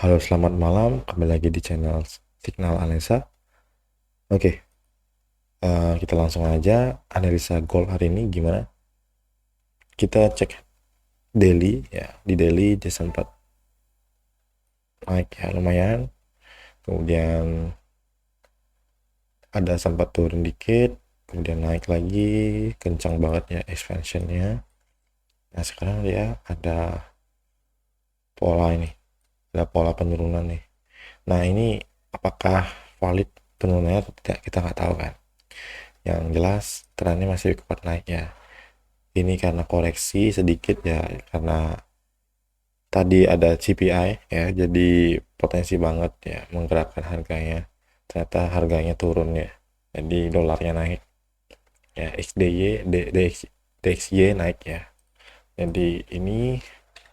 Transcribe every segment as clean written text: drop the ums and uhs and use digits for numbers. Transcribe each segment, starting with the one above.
Halo, selamat malam. Kembali lagi di channel Signal Analisa. Oke, kita langsung aja analisa gold hari ini gimana. Kita cek daily ya. Di daily dia sempat naik ya lumayan. Kemudian ada sempat turun dikit. Kemudian naik lagi. Kencang banget ya expansionnya. Nah sekarang dia ada pola ini. Ada pola penurunan nih. Nah ini apakah valid penurunannya atau tidak, kita nggak tahu kan. Yang jelas trennya masih kuat naik ya. Ini karena koreksi sedikit ya, karena tadi ada CPI ya, jadi potensi banget ya menggerakkan harganya. Ternyata harganya turun ya, jadi dolarnya naik ya. DXY naik ya. Jadi ini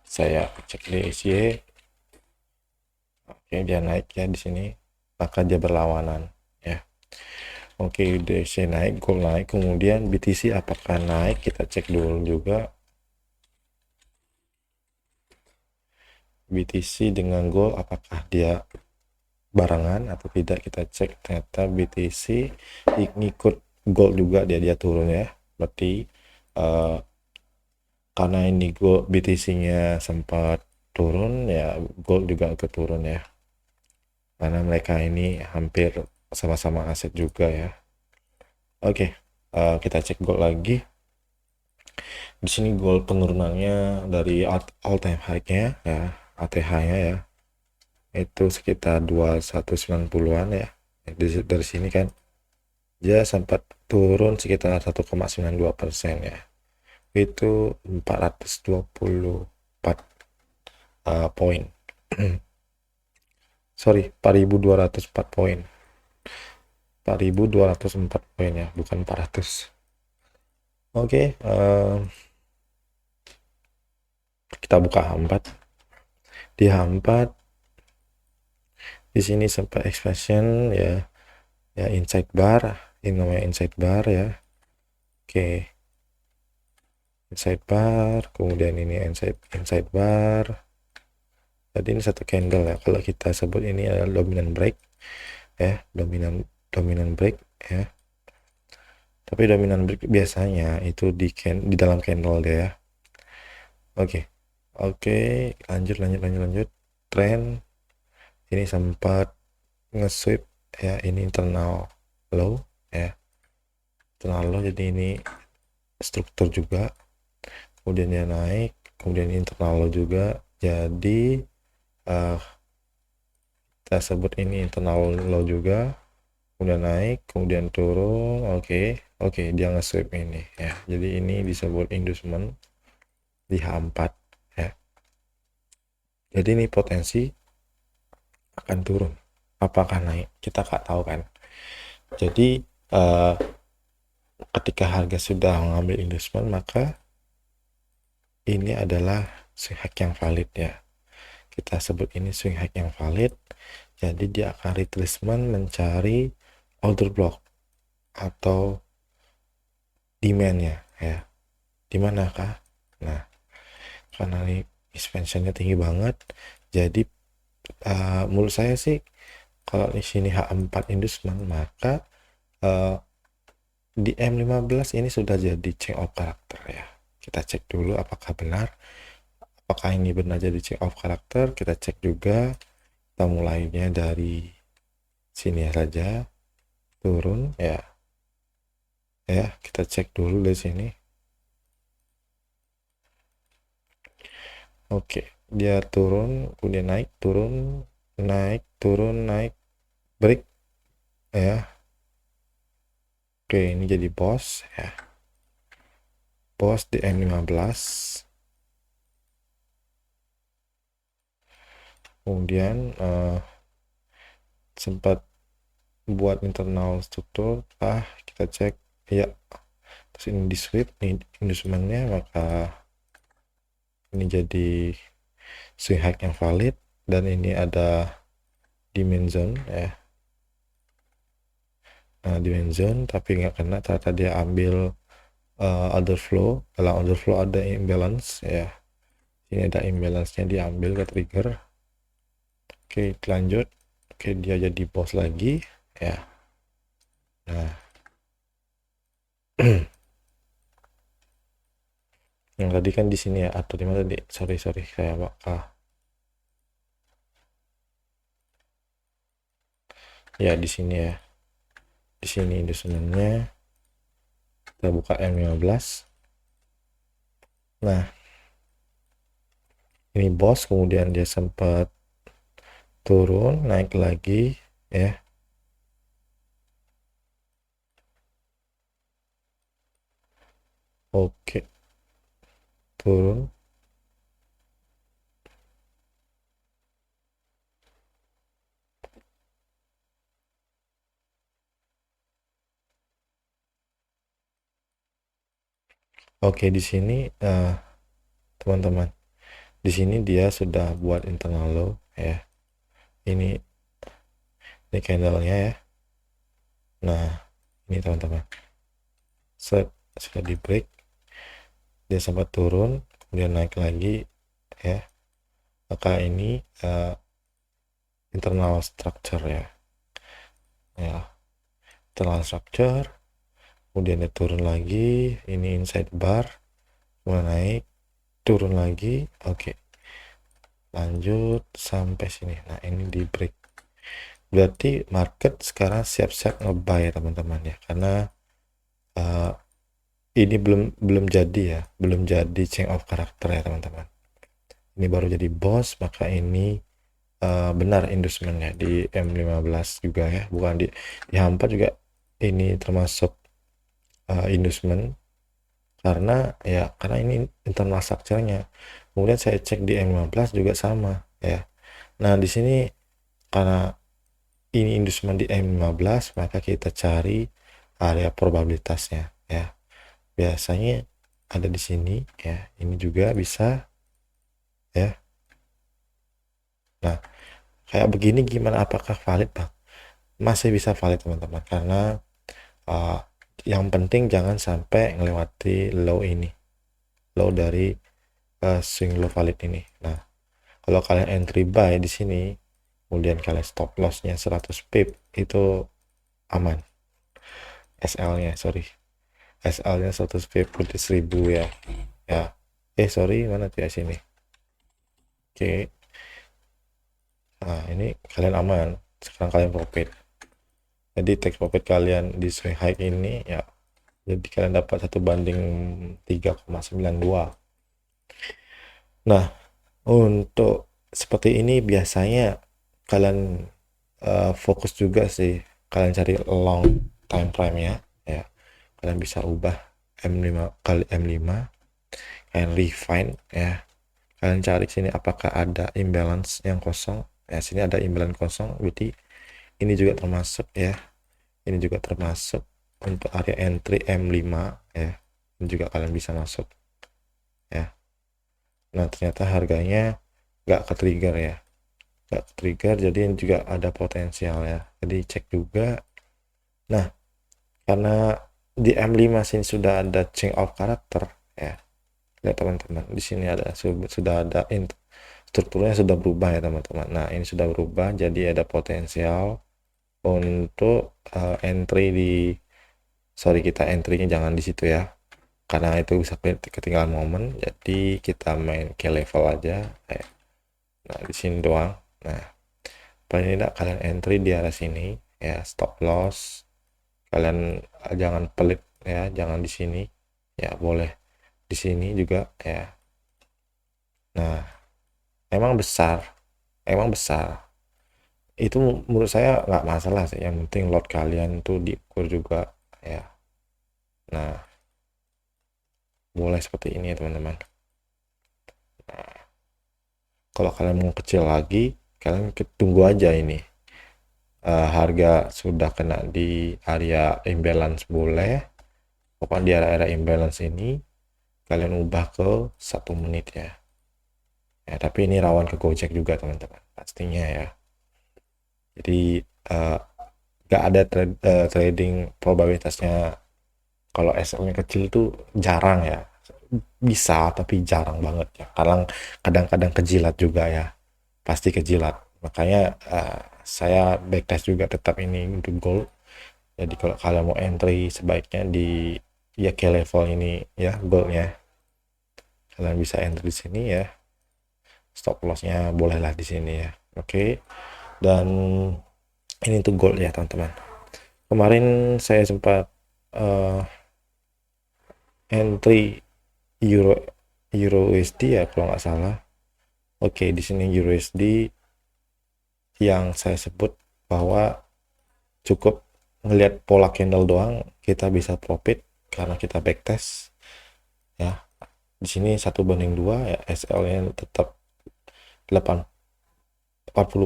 saya cek DXY, oke dia naik ya di sini, maka dia berlawanan ya. Oke, DXY naik, gold naik, kemudian BTC apakah naik, kita cek dulu juga. BTC dengan gold apakah dia barengan atau tidak, kita cek. Ternyata BTC ngikut gold juga, dia turun ya. Berarti karena ini gold BTC-nya sempat turun ya, gold juga ikut turun ya, karena mereka ini hampir sama-sama aset juga ya. Oke, kita cek gold lagi. Di sini gold penurunannya dari all time high-nya ya, ATH-nya ya, itu sekitar 2190-an ya. Dari sini kan dia sempat turun sekitar 1,92% ya, itu 424 poin. Sorry, 4204 poin, 4204 poin ya, bukan 400. Oke, kita buka H4. Di H4 di sini sempat expansion ya, ya inside bar, ini namanya inside bar ya. Oke, inside bar, kemudian ini inside bar. Jadi ini satu candle ya, kalau kita sebut ini adalah dominant break ya, dominant break ya. Tapi dominant break biasanya itu di dalam candle dia ya. Oke, lanjut. Trend ini sempat nge-sweep ya, ini internal low ya, internal low, jadi ini struktur juga. Kemudian dia naik, kemudian internal low juga, jadi kita sebut ini internal low juga. Kemudian naik, kemudian turun. Oke, dia nge-sweep ini ya, jadi ini disebut inducement di H4 ya. Jadi ini potensi akan turun, apakah naik kita nggak tahu kan. Jadi ketika harga sudah mengambil inducement, maka ini adalah swing high yang valid ya, kita sebut ini swing high yang valid. Jadi dia akan retracement mencari order block atau demandnya ya, dimanakah. Nah karena ini expansionnya tinggi banget, jadi menurut saya sih kalau di sini H4 inducement, maka di M15 ini sudah jadi change of karakter ya. Kita cek dulu apakah benar, apakah ini benar jadi change of karakter. Kita cek juga, kita mulainya dari sini saja, turun ya, kita cek dulu dari sini. Oke, dia turun, kemudian naik, turun, naik, turun, naik, break ya. Oke, ini jadi bos ya, bos di M15. Kemudian sempat buat internal struktur, kita cek ya, terus ini di sweep nih inducementnya, maka ini jadi swing high yang valid. Dan ini ada demand zone ya, nah demand zone tapi nggak kena, ternyata dia ambil order flow. Dalam order flow ada imbalance ya, ini ada imbalance nya, diambil ke trigger. Oke, lanjut. Oke, dia jadi bos lagi ya. Nah, yang tadi kan di sini ya, atau di mana tadi? Sorry saya bakal. Ya di sini ya. Di sini instrumennya. Kita buka M15. Nah, ini bos, kemudian dia sempat turun, naik lagi ya. Oke, turun. Oke, di sini teman-teman, di sini dia sudah buat internal low ya. Ini candlenya ya. Nah, ini teman-teman, sudah di break, dia sempat turun, kemudian naik lagi ya. Maka ini internal structure ya. Internal structure, kemudian dia turun lagi, ini inside bar, mulai naik, turun lagi. Oke, lanjut sampai sini. Nah, ini di break, berarti market sekarang siap-siap nge-buy ya teman-teman ya, karena ini belum jadi ya, belum jadi change of character ya teman-teman. Ini baru jadi bos, maka ini benar inducementnya di M15 juga ya, bukan di H4 juga ini termasuk inducement, karena ini internal structure-nya. Kemudian saya cek di M15 juga sama ya. Nah, di sini karena ini inducement di M15, maka kita cari area probabilitasnya ya. Biasanya ada di sini ya. Ini juga bisa ya. Nah, kayak begini gimana, apakah valid Bang? Masih bisa valid teman-teman, karena yang penting jangan sampai melewati low ini, low dari swing low valid ini. Nah, kalau kalian entry buy di sini, kemudian kalian stop lossnya 100 pip, itu aman. SL-nya 100 pip berarti 1000 ya. Sorry, mana tuh ya, sini. Oke. Nah, ini kalian aman. Sekarang kalian profit. Jadi take profit kalian di swing high ini ya. Jadi kalian dapat 1/3,92. Nah, untuk seperti ini biasanya kalian fokus juga sih, kalian cari long time frame ya. Kalian bisa ubah M5 kali M5, kalian refine ya. Kalian cari sini apakah ada imbalance yang kosong ya. Sini ada imbalance kosong, berarti ini juga termasuk ya. Ini juga termasuk untuk area entry M5 ya. Ini juga kalian bisa masuk ya. Nah, ternyata harganya nggak ke trigger ya, jadi ini juga ada potensial ya, jadi cek juga. Nah, karena di M5 sini sudah ada change of character ya. Lihat teman-teman, di sini sudah ada strukturnya sudah berubah ya teman-teman. Nah, ini sudah berubah, jadi ada potensial untuk entry kita entry-nya jangan di situ ya, karena itu bisa ketinggalan momen. Jadi kita main ke level aja ya. Nah, di sini doang. Nah, paling tidak kalian entry di area sini ya, stop loss kalian jangan pelit ya, jangan di sini ya, boleh di sini juga ya. Nah, emang besar itu menurut saya nggak masalah sih, yang penting load kalian tuh diukur juga ya. Nah, boleh seperti ini ya teman-teman. Nah, kalau kalian mau kecil lagi, kalian tunggu aja ini harga sudah kena di area imbalance, boleh pokoknya di area imbalance ini kalian ubah ke 1 menit ya. Tapi ini rawan ke Gojek juga teman-teman pastinya ya. Jadi gak ada trading probabilitasnya. Kalau SL-nya kecil tuh jarang ya, bisa tapi jarang banget ya. Kadang-kadang kejilat juga ya, pasti kejilat. Makanya saya backtest juga tetap ini untuk gold. Jadi kalau kalian mau entry sebaiknya di ya ke level ini ya goldnya. Kalian bisa entry di sini ya. Stop lossnya bolehlah di sini ya. Oke. Dan ini untuk gold ya teman-teman. Kemarin saya sempat entry euro euro USD ya kalau nggak salah. Oke, di sini euro USD yang saya sebut bahwa cukup ngelihat pola candle doang kita bisa profit karena kita backtest ya. Di sini 1/2 ya, SL-nya tetap 40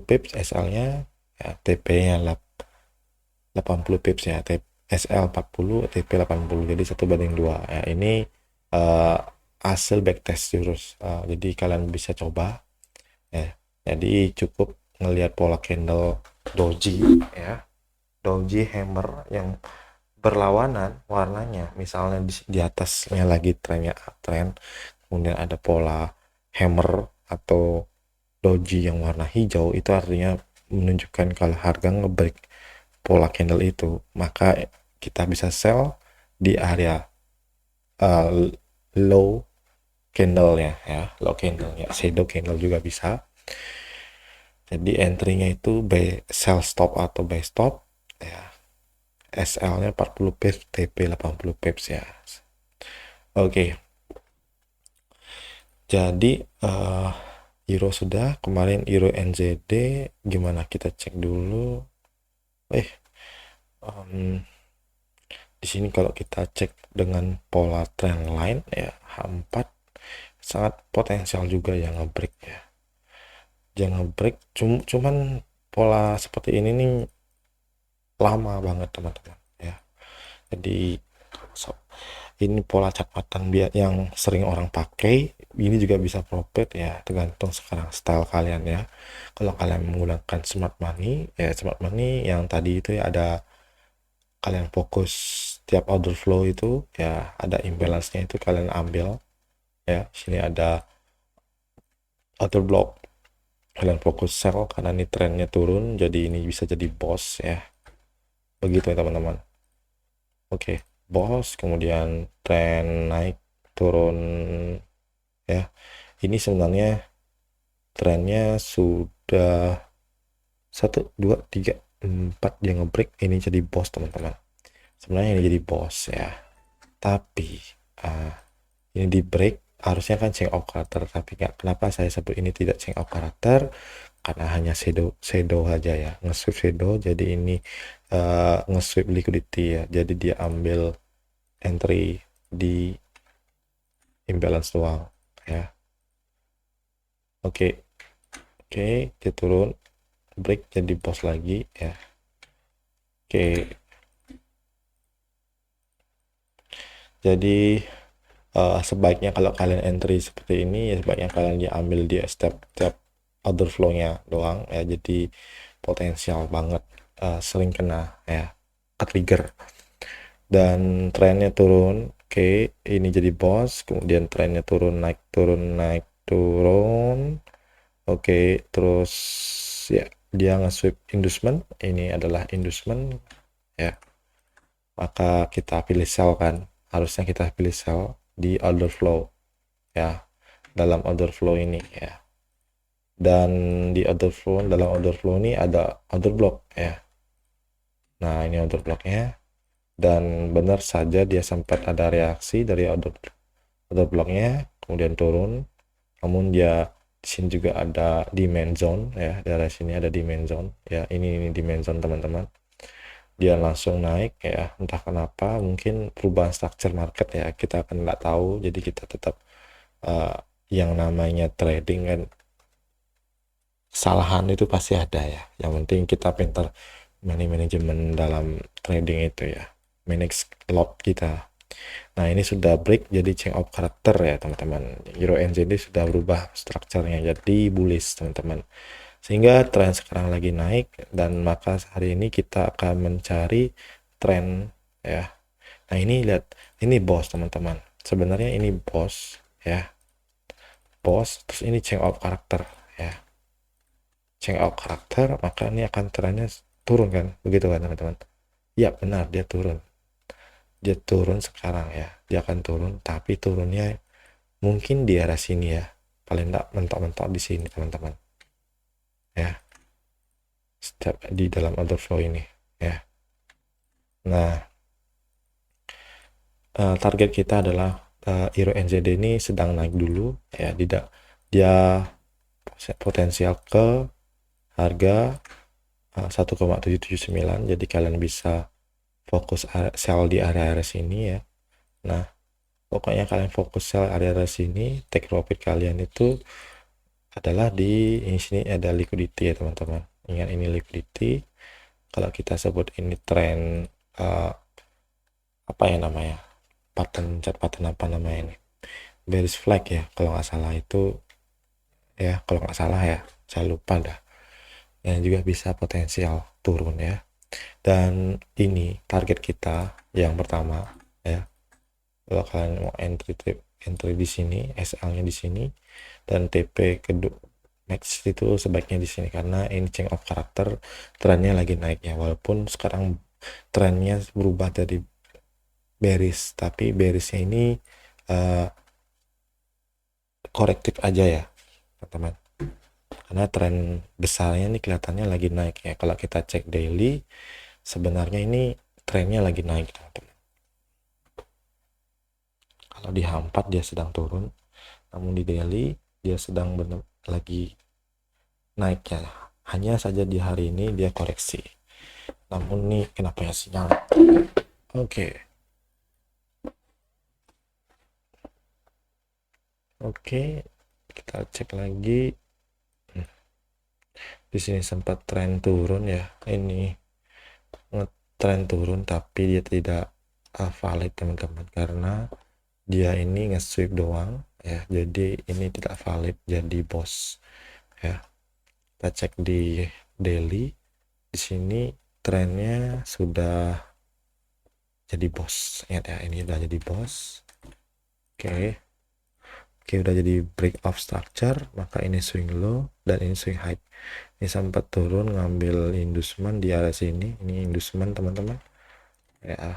pips SL-nya ya, TP-nya 80 pips ya, SL 40 TP 80, jadi 1/2 ya. Ini hasil backtest terus, jadi kalian bisa coba ya. Jadi cukup ngelihat pola candle doji ya, doji hammer yang berlawanan warnanya, misalnya di atasnya lagi trennya uptrend, kemudian ada pola hammer atau doji yang warna hijau, itu artinya menunjukkan kalau harga ngebreak pola candle itu, maka kita bisa sell di area low candle ya, low candle ya, shadow candle juga bisa. Jadi entry-nya itu buy sell stop atau buy stop ya. SL-nya 40 pips, TP 80 pips ya. Oke. Jadi Euro sudah, kemarin Euro NZD gimana, kita cek dulu. Di sini kalau kita cek dengan pola trend line ya, H4 sangat potensial juga yang ngebreak ya. Jangan break, cuman pola seperti ini nih lama banget teman-teman ya. Jadi ini pola catatan biar yang sering orang pakai, ini juga bisa profit ya, tergantung sekarang style kalian ya. Kalau kalian menggunakan smart money ya, smart money yang tadi itu ya, ada kalian fokus tiap order flow itu ya, ada imbalance-nya itu kalian ambil ya. Sini ada order block, kalian fokus sell karena ini trennya turun, jadi ini bisa jadi boss ya, begitu ya teman-teman. Oke, boss, kemudian tren naik turun ya. Ini sebenarnya trennya sudah 1 2 3 4 dia ngebreak, ini jadi boss teman-teman. Sebenarnya ini jadi boss ya, tapi ini di break harusnya kan change of character, tapi nggak. Kenapa saya sebut ini tidak change of character? Karena hanya shadow aja ya, nge-sweep shadow, jadi ini nge-sweep liquidity ya, jadi dia ambil entry di imbalance doang ya. Oke, dia turun, break jadi boss lagi ya. Oke, jadi sebaiknya kalau kalian entry seperti ini ya, sebaiknya kalian diambil di step order flow-nya doang ya, jadi potensial banget sering kena ya, ke trigger. Dan trennya turun, oke, ini jadi boss, kemudian trennya turun naik turun, oke, terus ya dia nge-sweep inducement, ini adalah inducement ya, maka kita pilih sell kan, harusnya kita pilih sell di order flow ya, dalam order flow ini ya. Dan di dalam order flow ini ada order block ya. Nah, ini order blocknya, dan benar saja dia sempat ada reaksi dari order blocknya, kemudian turun, namun dia di sini juga ada demand zone ya, daerah sini ada demand zone ya, ini demand zone teman-teman. Dia langsung naik ya, entah kenapa, mungkin perubahan structure market ya, kita akan nggak tahu. Jadi kita tetap yang namanya trading kan, kesalahan itu pasti ada ya, yang penting kita pintar manajemen dalam trading itu ya, manage lot kita. Nah, ini sudah break jadi change of character ya teman-teman. Euro NZD sudah berubah strukturnya jadi bullish teman-teman, sehingga tren sekarang lagi naik, dan maka hari ini kita akan mencari tren ya. Nah, ini lihat, ini boss teman-teman, sebenarnya ini boss ya, boss, terus ini change of character ya. change out karakter, maka ini akan trennya turun kan, begitu kan teman-teman? Ya benar, dia turun sekarang ya, dia akan turun, tapi turunnya mungkin di arah sini ya, paling enggak mentok-mentok di sini teman-teman ya, step di dalam order flow ini ya. Nah, target kita adalah Euro NZD ini sedang naik dulu ya, tidak dia potensial ke harga 1,779, jadi kalian bisa fokus sell di area-area sini ya. Nah, pokoknya kalian fokus sell area-area sini, take profit kalian itu adalah di sini ada liquidity ya teman-teman. Ingat ini liquidity. Kalau kita sebut ini tren apa ya namanya? Pattern apa namanya ini? Bearish flag ya kalau nggak salah itu ya, kalau nggak salah ya, saya lupa dah. Yang juga bisa potensial turun ya. Dan ini target kita yang pertama ya. Kalau kalian mau entry di sini, SL-nya di sini, dan TP kedua max itu sebaiknya di sini karena ini change of karakter, trennya lagi naiknya, walaupun sekarang trennya berubah dari bearish, tapi bearishnya ini korektif aja ya teman-teman, karena tren besarnya ini kelihatannya lagi naik ya. Kalau kita cek daily, sebenarnya ini trennya lagi naik teman-teman. Kalau di H4 dia sedang turun, namun di daily dia sedang lagi naik ya. Hanya saja di hari ini dia koreksi. Namun nih kenapa ya sinyal? Oke, kita cek lagi. Di sini sempat tren turun ya. Ini ngetren turun tapi dia tidak valid teman-teman, karena dia ini nge-sweep doang ya, jadi ini tidak valid jadi bos ya. Kita cek di daily, di sini trennya sudah jadi bos, ingat ya, ini udah jadi bos. Oke, udah jadi break of structure, maka ini swing low dan ini swing high. Ini sempat turun ngambil inducement di area sini, ini inducement teman-teman ya,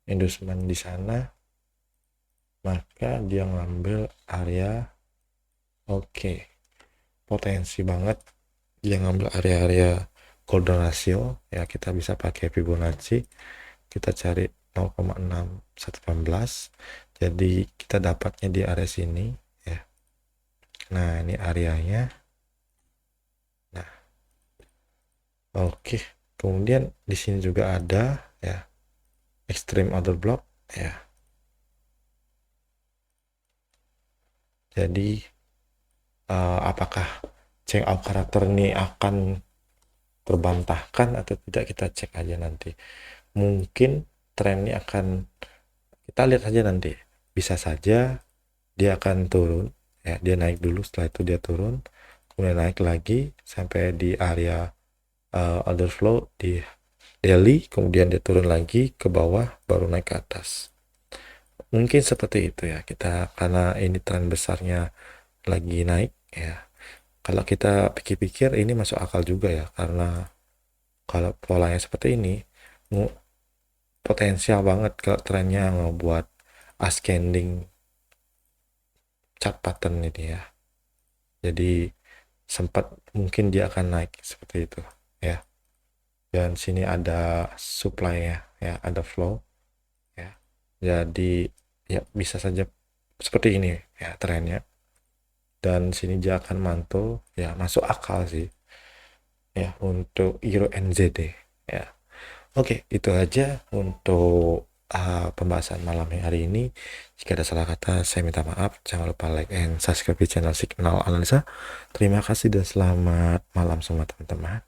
inducement di sana, maka dia ngambil area. Oke, potensi banget dia ngambil area-area golden ratio ya. Kita bisa pakai Fibonacci, kita cari 0,6118, jadi kita dapatnya di area sini ya. Nah, ini areanya. Nah, oke, kemudian di sini juga ada ya extreme order block ya. Jadi apakah change out karakter ini akan terbantahkan atau tidak, kita cek aja nanti. Mungkin tren ini akan, kita lihat aja nanti, bisa saja dia akan turun ya, dia naik dulu, setelah itu dia turun, kemudian naik lagi sampai di area order flow di daily, kemudian dia turun lagi ke bawah baru naik ke atas. Mungkin seperti itu ya kita, karena ini tren besarnya lagi naik ya. Kalau kita pikir-pikir ini masuk akal juga ya, karena kalau polanya seperti ini potensial banget kalau trennya ngebuat ascending chart pattern ini ya. Jadi sempat mungkin dia akan naik seperti itu ya. Dan sini ada supply ya, ada flow ya. Jadi ya bisa saja seperti ini ya trennya. Dan sini dia akan mantul ya, masuk akal sih ya untuk Euro NZD ya. Oke, itu aja untuk pembahasan malam hari ini. Jika ada salah kata, saya minta maaf. Jangan lupa like and subscribe di channel Signal Analisa. Terima kasih dan selamat malam semua teman-teman.